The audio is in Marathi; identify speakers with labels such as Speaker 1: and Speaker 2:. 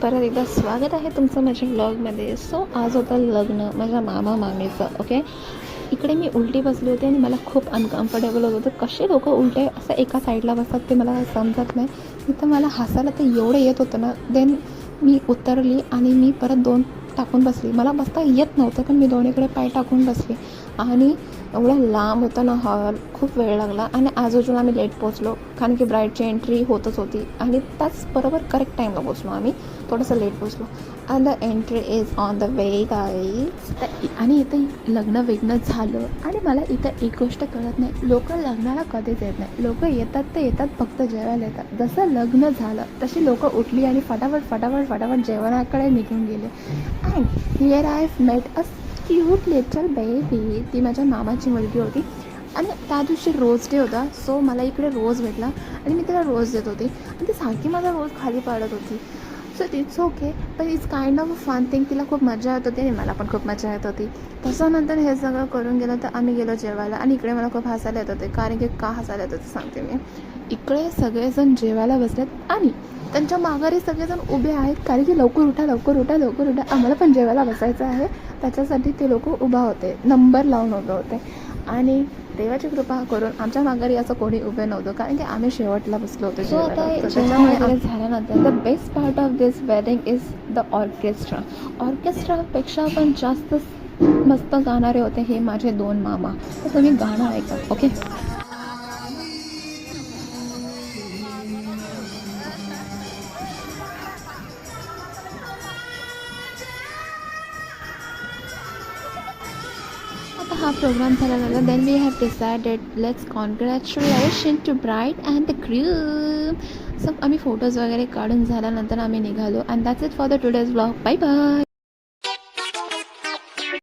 Speaker 1: परत एकदा स्वागत आहे तुमचं माझ्या व्लॉगमध्ये. सो आज होतं लग्न माझ्या मामा मामीचं. ओके, इकडे मी उलटी बसली होती आणि मला खूप अनकम्फर्टेबल होत होतं. कसे लोक उलटे असं एका साईडला बसतात ते मला समजत नाही. तिथं मला हसायला तर एवढं येत होतं ना. देन मी उतरली आणि मी परत 2 टाकून बसली. मला बसता येत नव्हतं पण मी दोन्हीकडे पाय टाकून बसली आणि एवढं लांब होतं ना हॉल. खूप वेळ लागला आणि आजूबाजूला आम्ही लेट पोचलो कारण की ब्राईडची एंट्री होतच होती आणि त्याचबरोबर करेक्ट टाईमला पोचलो आम्ही. थोडंसं लेट पोचलो and the entry is on the way guys. आणि इथं लग्न वेगळं झालं आणि मला इथं एक गोष्ट कळत नाही, लोक लग्नाला कधीच येत नाही. लोक येतात ते येतात फक्त जेवायला येतात. जसं लग्न झालं तशी लोक उठली आणि फटाफट जेवणाकडे निघून गेले. And here I have met a cute little baby. ती माझ्या मामाची मुलगी होती आणि त्या दिवशी रोज डे होता. सो मला इकडे रोज भेटला आणि मी तिला रोज देत होती आणि ती सारखी माझा रोज खाली पाडत होती. सो इट्स ओके, पण it's kind of a fun thing. तिला खूप मजा येत होती आणि मला पण खूप मजा येत होती. त्याच्यानंतर हे सगळं करून गेलं तर आम्ही गेलो जेवायला आणि इकडे मला खूप हसायला येत होते. कारण की का हसायला येत होते सांगते मी. इकडे सगळेजण जेवायला बसलेत आणि त्यांच्या माघारी सगळेजण उभे आहेत कारण की लवकर उठा आम्हाला पण जेवायला बसायचं आहे. त्याच्यासाठी ते लोक उभा होते, नंबर लावून उभे होते आणि देवाची कृपा करून आमच्या माघारी असं कोणी उभे नव्हतं कारण की आम्ही शेवटला बसलो होतो. सो आता त्याच्यामुळे झाल्यानंतर the best part of this wedding is the orchestra. ऑर्केस्ट्रापेक्षा पण जास्त मस्त गाणारे होते हे माझे 2 मामा. तर तुम्ही गाणं ऐका. ओके. आता हा प्रोग्राम झाल्यानंतर then we have decided let's congratulation to bride and the groom. So आम्ही फोटोज वगैरे काढून झाल्यानंतर आम्ही निघालो and that's it for the today's vlog. Bye bye.